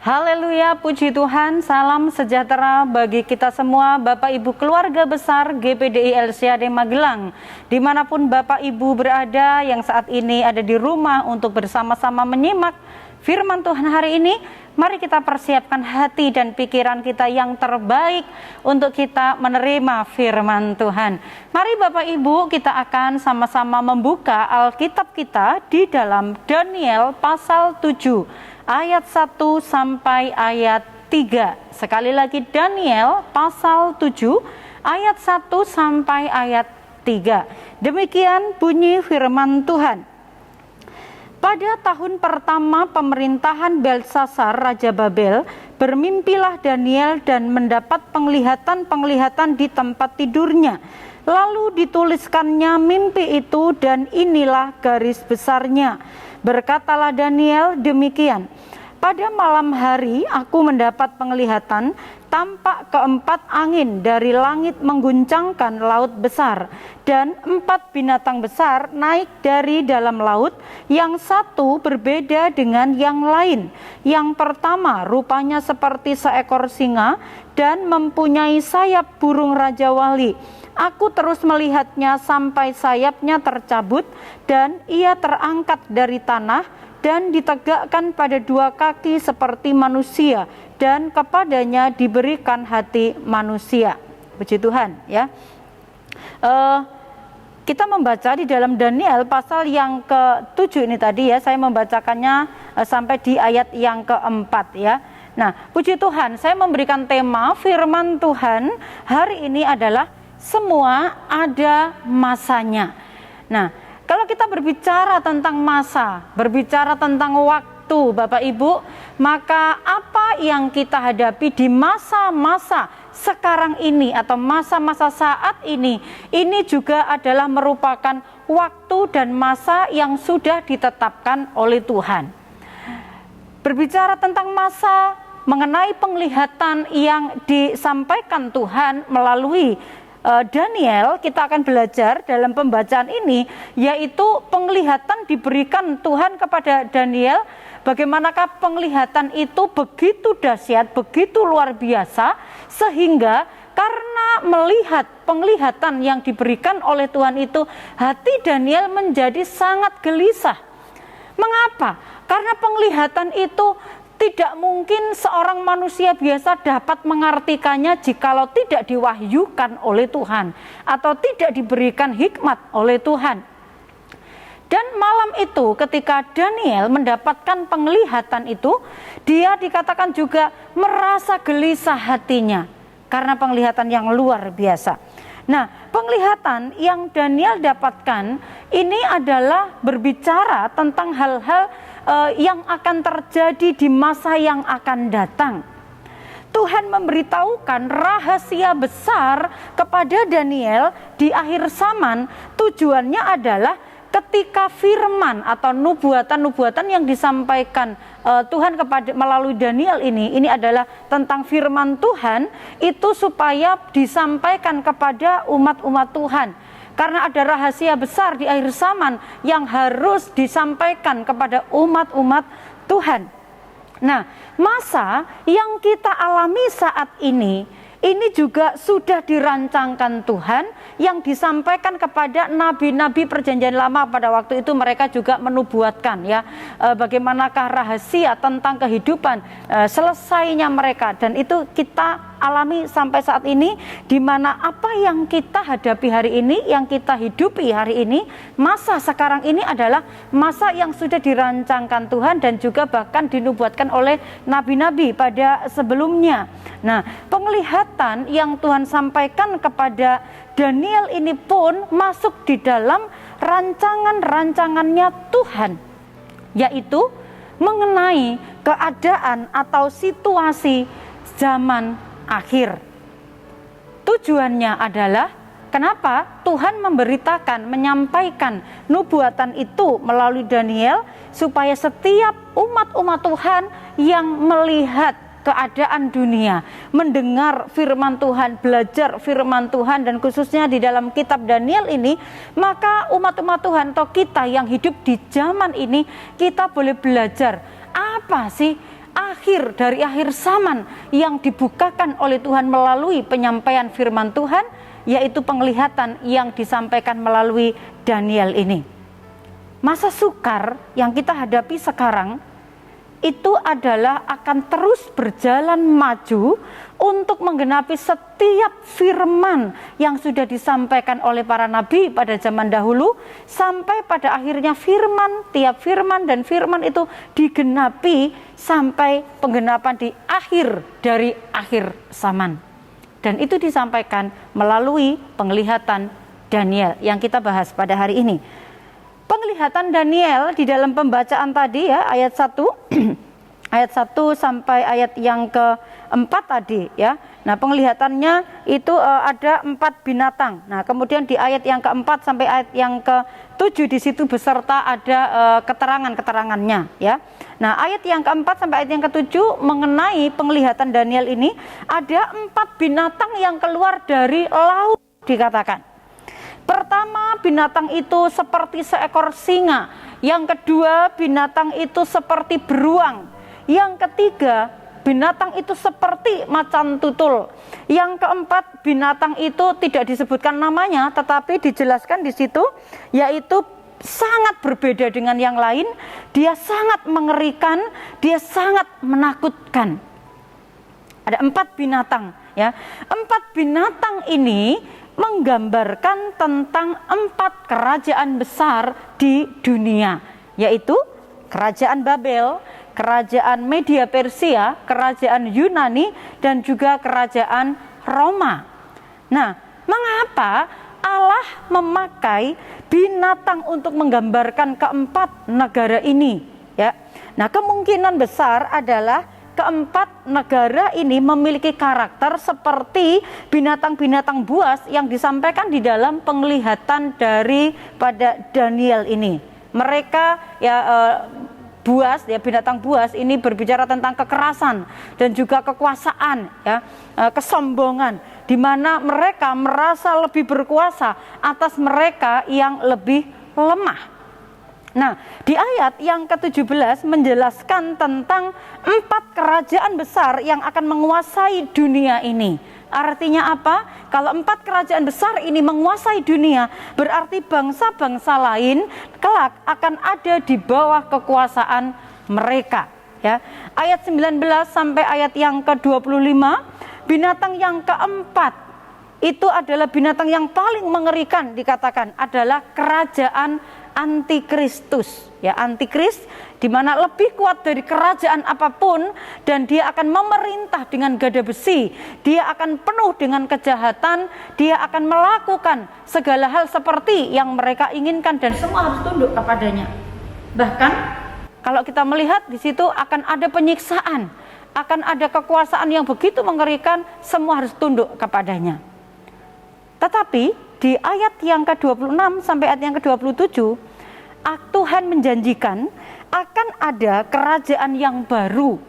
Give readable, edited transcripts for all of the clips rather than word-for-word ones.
Haleluya, puji Tuhan, salam sejahtera bagi kita semua, Bapak Ibu keluarga besar GPDI LCAD Magelang. Dimanapun Bapak Ibu berada yang saat ini ada di rumah untuk bersama-sama menyimak firman Tuhan hari ini, mari kita persiapkan hati dan pikiran kita yang terbaik untuk kita menerima firman Tuhan. Mari Bapak Ibu, kita akan sama-sama membuka Alkitab kita di dalam Daniel pasal 7. Ayat 1 sampai ayat 3. Sekali lagi Daniel pasal 7 ayat 1 sampai ayat 3. Demikian bunyi firman Tuhan. Pada tahun pertama pemerintahan Belsasar Raja Babel, bermimpilah Daniel dan mendapat penglihatan-penglihatan di tempat tidurnya. Lalu dituliskannya mimpi itu dan inilah garis besarnya. Berkatalah Daniel demikian, pada malam hari aku mendapat penglihatan, tampak keempat angin dari langit mengguncangkan laut besar, dan 4 binatang besar naik dari dalam laut, yang satu berbeda dengan yang lain. Yang pertama rupanya seperti seekor singa dan mempunyai sayap burung Raja Wali. Aku terus melihatnya sampai sayapnya tercabut dan ia terangkat dari tanah dan ditegakkan pada 2 kaki seperti manusia dan kepadanya diberikan hati manusia. Puji Tuhan ya. Kita membaca di dalam Daniel pasal yang ke-7 ini tadi ya, saya membacakannya sampai di ayat yang ke-4 ya. Nah, puji Tuhan, saya memberikan tema firman Tuhan hari ini adalah semua ada masanya. Nah, kalau kita berbicara tentang masa, berbicara tentang waktu, Bapak Ibu, maka apa yang kita hadapi di masa-masa sekarang ini atau masa-masa saat ini juga adalah merupakan waktu dan masa yang sudah ditetapkan oleh Tuhan. Berbicara tentang masa, mengenai penglihatan yang disampaikan Tuhan melalui Daniel, kita akan belajar dalam pembacaan ini, yaitu penglihatan diberikan Tuhan kepada Daniel. Bagaimanakah penglihatan itu begitu dahsyat, begitu luar biasa, sehingga karena melihat penglihatan yang diberikan oleh Tuhan itu, hati Daniel menjadi sangat gelisah. Mengapa? Karena penglihatan itu tidak mungkin seorang manusia biasa dapat mengartikannya jikalau tidak diwahyukan oleh Tuhan atau tidak diberikan hikmat oleh Tuhan. Dan malam itu ketika Daniel mendapatkan penglihatan itu, dia dikatakan juga merasa gelisah hatinya karena penglihatan yang luar biasa. Nah, penglihatan yang Daniel dapatkan ini adalah berbicara tentang hal-hal yang akan terjadi di masa yang akan datang. Tuhan memberitahukan rahasia besar kepada Daniel di akhir zaman. Tujuannya adalah ketika firman atau nubuatan-nubuatan yang disampaikan Tuhan kepada melalui Daniel ini adalah tentang firman Tuhan, itu supaya disampaikan kepada umat-umat Tuhan. Karena ada rahasia besar di akhir zaman yang harus disampaikan kepada umat-umat Tuhan. Nah, masa yang kita alami saat ini juga sudah dirancangkan Tuhan, yang disampaikan kepada nabi-nabi perjanjian lama. Pada waktu itu mereka juga menubuatkan ya, bagaimanakah rahasia tentang kehidupan selesainya mereka, dan itu kita alami sampai saat ini, di mana apa yang kita hadapi hari ini, yang kita hidupi hari ini, masa sekarang ini adalah masa yang sudah dirancangkan Tuhan dan juga bahkan dinubuatkan oleh nabi-nabi pada sebelumnya. Nah, penglihatan yang Tuhan sampaikan kepada Daniel ini pun masuk di dalam rancangan-rancangannya Tuhan, yaitu mengenai keadaan atau situasi zaman akhir. Tujuannya adalah kenapa Tuhan memberitakan, menyampaikan nubuatan itu melalui Daniel, supaya setiap umat-umat Tuhan yang melihat keadaan dunia, mendengar firman Tuhan, belajar firman Tuhan, dan khususnya di dalam kitab Daniel ini, maka umat-umat Tuhan atau kita yang hidup di zaman ini, kita boleh belajar apa sih akhir dari akhir zaman yang dibukakan oleh Tuhan melalui penyampaian firman Tuhan, yaitu penglihatan yang disampaikan melalui Daniel ini. Masa sukar yang kita hadapi sekarang itu adalah akan terus berjalan maju untuk menggenapi setiap firman yang sudah disampaikan oleh para nabi pada zaman dahulu, sampai pada akhirnya tiap firman dan firman itu digenapi sampai penggenapan di akhir dari akhir zaman. Dan itu disampaikan melalui penglihatan Daniel yang kita bahas pada hari ini. Penglihatan Daniel di dalam pembacaan tadi ya, ayat 1 ayat 1 sampai ayat yang keempat tadi ya. Nah, penglihatannya itu ada 4 binatang. Nah, kemudian di ayat yang keempat sampai ayat yang ke-7 di situ beserta ada keterangan-keterangannya ya. Nah, ayat yang keempat sampai ayat yang ke-7 mengenai penglihatan Daniel ini, ada 4 binatang yang keluar dari laut dikatakan. Pertama, binatang itu seperti seekor singa. Yang kedua, binatang itu seperti beruang. Yang ketiga, binatang itu seperti macan tutul. Yang keempat, binatang itu tidak disebutkan namanya, tetapi dijelaskan di situ, yaitu sangat berbeda dengan yang lain. Dia sangat mengerikan, dia sangat menakutkan. Ada 4 binatang ya. 4 binatang ini menggambarkan tentang 4 kerajaan besar di dunia, yaitu kerajaan Babel, kerajaan Media Persia, kerajaan Yunani, dan juga kerajaan Roma. Nah, mengapa Allah memakai binatang untuk menggambarkan ke-4 negara ini ya? Nah, kemungkinan besar adalah ke-4 negara ini memiliki karakter seperti binatang-binatang buas yang disampaikan di dalam penglihatan daripada Daniel ini. Mereka ya buas ya, binatang buas ini berbicara tentang kekerasan dan juga kekuasaan ya, kesombongan, di mana mereka merasa lebih berkuasa atas mereka yang lebih lemah. Nah, di ayat yang ke-17 menjelaskan tentang 4 kerajaan besar yang akan menguasai dunia ini. Artinya apa? Kalau 4 kerajaan besar ini menguasai dunia, berarti bangsa-bangsa lain kelak akan ada di bawah kekuasaan mereka. Ya, ayat 19 sampai ayat yang ke-25, binatang yang keempat itu adalah binatang yang paling mengerikan, dikatakan adalah kerajaan Antikristus ya, Antikris di mana lebih kuat dari kerajaan apapun, dan dia akan memerintah dengan gada besi, dia akan penuh dengan kejahatan, dia akan melakukan segala hal seperti yang mereka inginkan dan semua harus tunduk kepadanya. Bahkan kalau kita melihat di situ akan ada penyiksaan, akan ada kekuasaan yang begitu mengerikan, semua harus tunduk kepadanya. Tetapi di ayat yang ke-26 sampai ayat yang ke-27, Tuhan menjanjikan akan ada kerajaan yang baru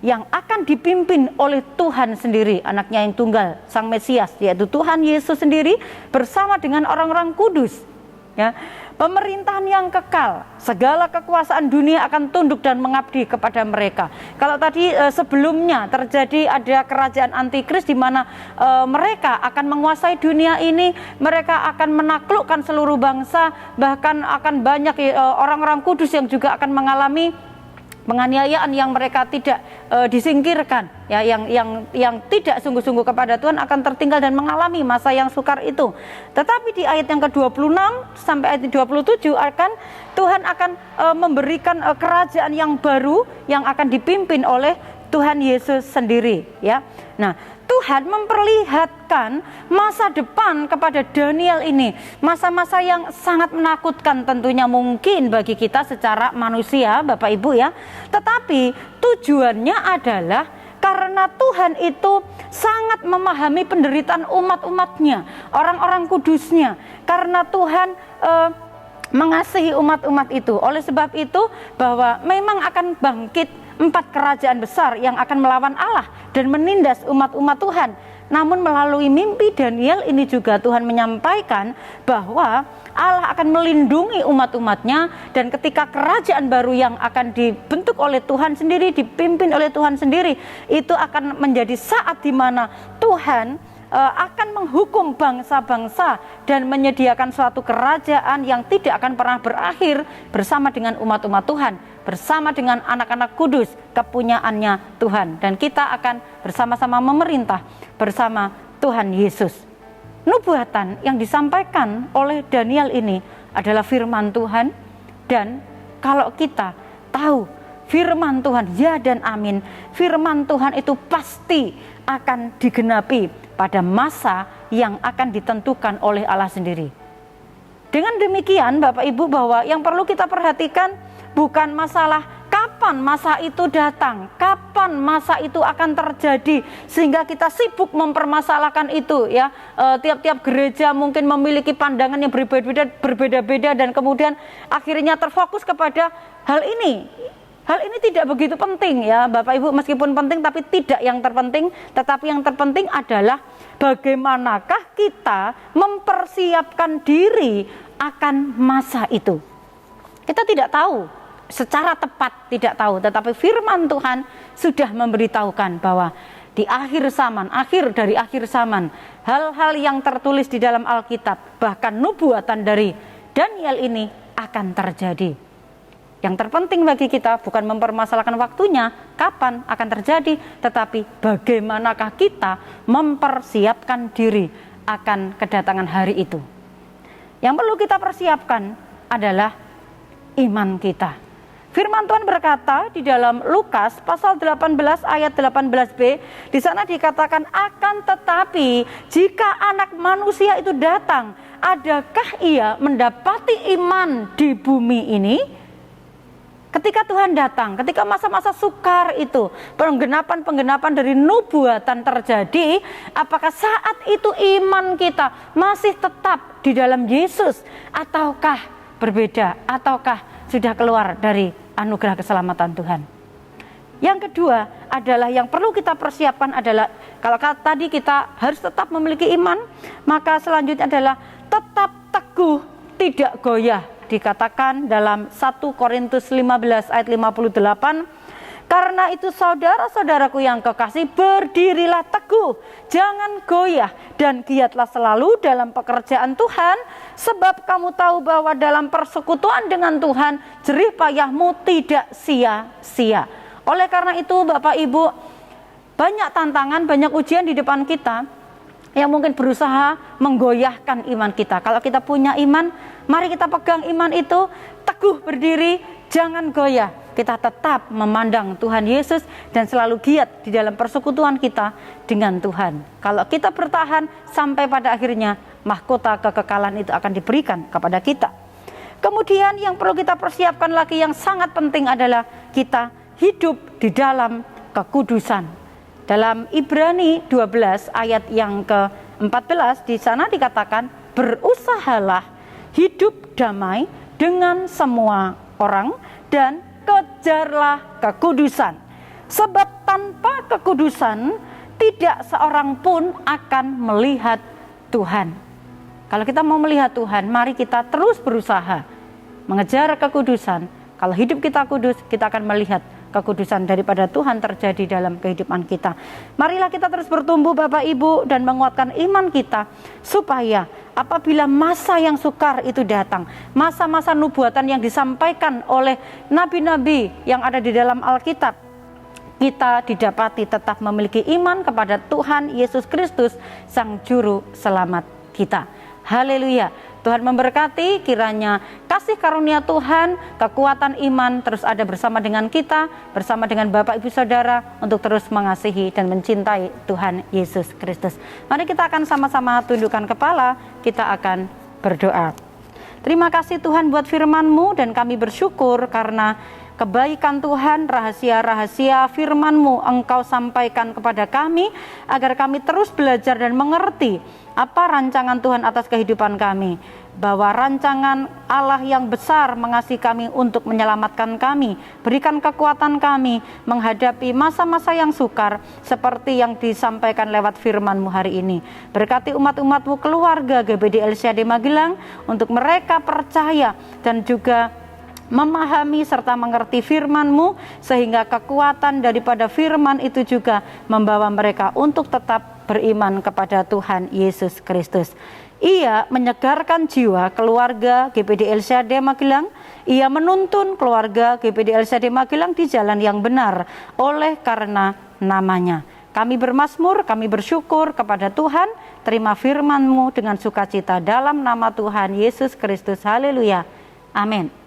yang akan dipimpin oleh Tuhan sendiri, anaknya yang tunggal, Sang Mesias, yaitu Tuhan Yesus sendiri bersama dengan orang-orang kudus. Ya, pemerintahan yang kekal, segala kekuasaan dunia akan tunduk dan mengabdi kepada mereka. Kalau tadi sebelumnya terjadi ada kerajaan antikris di mana mereka akan menguasai dunia ini, mereka akan menaklukkan seluruh bangsa, bahkan akan banyak orang-orang kudus yang juga akan mengalami penganiayaan yang mereka tidak disingkirkan ya, yang tidak sungguh-sungguh kepada Tuhan akan tertinggal dan mengalami masa yang sukar itu. Tetapi di ayat yang ke-26 sampai ayat 27 Tuhan akan memberikan kerajaan yang baru yang akan dipimpin oleh Tuhan Yesus sendiri ya. Nah, Tuhan memperlihatkan masa depan kepada Daniel ini, masa-masa yang sangat menakutkan tentunya mungkin bagi kita secara manusia, Bapak Ibu ya. Tetapi tujuannya adalah karena Tuhan itu sangat memahami penderitaan umat-umatnya, orang-orang kudusnya. Karena Tuhan mengasihi umat-umat itu. Oleh sebab itu bahwa memang akan bangkit 4 kerajaan besar yang akan melawan Allah dan menindas umat-umat Tuhan. Namun melalui mimpi Daniel ini juga Tuhan menyampaikan bahwa Allah akan melindungi umat-umatnya, dan ketika kerajaan baru yang akan dibentuk oleh Tuhan sendiri, dipimpin oleh Tuhan sendiri, itu akan menjadi saat di mana Tuhan akan menghukum bangsa-bangsa dan menyediakan suatu kerajaan yang tidak akan pernah berakhir bersama dengan umat-umat Tuhan, bersama dengan anak-anak kudus kepunyaannya Tuhan, dan kita akan bersama-sama memerintah bersama Tuhan Yesus. Nubuatan yang disampaikan oleh Daniel ini adalah firman Tuhan, dan kalau kita tahu firman Tuhan, ya dan amin, firman Tuhan itu pasti akan digenapi pada masa yang akan ditentukan oleh Allah sendiri. Dengan demikian Bapak Ibu, bahwa yang perlu kita perhatikan bukan masalah kapan masa itu datang, kapan masa itu akan terjadi, sehingga kita sibuk mempermasalahkan itu ya. Tiap-tiap gereja mungkin memiliki pandangan yang berbeda-beda, dan kemudian akhirnya terfokus kepada hal ini. Hal ini tidak begitu penting ya Bapak Ibu, meskipun penting tapi tidak yang terpenting. Tetapi yang terpenting adalah bagaimanakah kita mempersiapkan diri akan masa itu. Kita tidak tahu, secara tepat tidak tahu, tetapi firman Tuhan sudah memberitahukan bahwa di akhir zaman, akhir dari akhir zaman, hal-hal yang tertulis di dalam Alkitab, bahkan nubuatan dari Daniel ini akan terjadi. Yang terpenting bagi kita bukan mempermasalahkan waktunya, kapan akan terjadi, tetapi bagaimanakah kita mempersiapkan diri akan kedatangan hari itu. Yang perlu kita persiapkan adalah iman kita. Firman Tuhan berkata di dalam Lukas pasal 18 ayat 18b, di sana dikatakan, akan tetapi jika Anak Manusia itu datang, adakah ia mendapati iman di bumi ini? Ketika Tuhan datang, ketika masa-masa sukar itu, penggenapan dari nubuatan terjadi, apakah saat itu iman kita masih tetap di dalam Yesus, ataukah berbeda, ataukah sudah keluar dari anugerah keselamatan Tuhan? Yang kedua adalah yang perlu kita persiapkan adalah, kalau tadi kita harus tetap memiliki iman, maka selanjutnya adalah tetap teguh, tidak goyah. Dikatakan dalam 1 Korintus 15 ayat 58, karena itu saudara-saudaraku yang kekasih, berdirilah teguh, jangan goyah, dan giatlah selalu dalam pekerjaan Tuhan, sebab kamu tahu bahwa dalam persekutuan dengan Tuhan, jerih payahmu tidak sia-sia. Oleh karena itu Bapak Ibu, banyak tantangan, banyak ujian di depan kita yang mungkin berusaha menggoyahkan iman kita. Kalau kita punya iman, mari kita pegang iman itu, teguh berdiri, jangan goyah. Kita tetap memandang Tuhan Yesus dan selalu giat di dalam persekutuan kita dengan Tuhan. Kalau kita bertahan sampai pada akhirnya, mahkota kekekalan itu akan diberikan kepada kita. Kemudian yang perlu kita persiapkan lagi yang sangat penting adalah kita hidup di dalam kekudusan. Dalam Ibrani 12 ayat yang ke-14, di sana dikatakan, berusahalah hidup damai dengan semua orang dan kejarlah kekudusan. Sebab tanpa kekudusan tidak seorang pun akan melihat Tuhan. Kalau kita mau melihat Tuhan, mari kita terus berusaha mengejar kekudusan. Kalau hidup kita kudus, kita akan melihat kekudusan daripada Tuhan terjadi dalam kehidupan kita. Marilah kita terus bertumbuh Bapak Ibu dan menguatkan iman kita, supaya apabila masa yang sukar itu datang, masa-masa nubuatan yang disampaikan oleh nabi-nabi yang ada di dalam Alkitab, kita didapati tetap memiliki iman kepada Tuhan Yesus Kristus, Sang Juru Selamat kita. Haleluya. Tuhan memberkati, kiranya kasih karunia Tuhan, kekuatan iman terus ada bersama dengan kita, bersama dengan Bapak Ibu Saudara, untuk terus mengasihi dan mencintai Tuhan Yesus Kristus. Mari kita akan sama-sama tundukkan kepala, kita akan berdoa. Terima kasih Tuhan buat firman-Mu, dan kami bersyukur karena kebaikan Tuhan, rahasia-rahasia firman-Mu Engkau sampaikan kepada kami, agar kami terus belajar dan mengerti apa rancangan Tuhan atas kehidupan kami, bahwa rancangan Allah yang besar mengasihi kami untuk menyelamatkan kami. Berikan kekuatan kami menghadapi masa-masa yang sukar seperti yang disampaikan lewat firman-Mu hari ini. Berkati umat-umat-Mu, keluarga GBD LCAD Magelang, untuk mereka percaya dan juga memahami serta mengerti firman-Mu, sehingga kekuatan daripada firman itu juga membawa mereka untuk tetap beriman kepada Tuhan Yesus Kristus. Ia menyegarkan jiwa keluarga GBD LCAD Magelang. Ia menuntun keluarga GBD LCAD Magelang di jalan yang benar oleh karena namanya. Kami bermazmur, kami bersyukur kepada Tuhan. Terima firman-Mu dengan sukacita dalam nama Tuhan Yesus Kristus. Haleluya. Amin.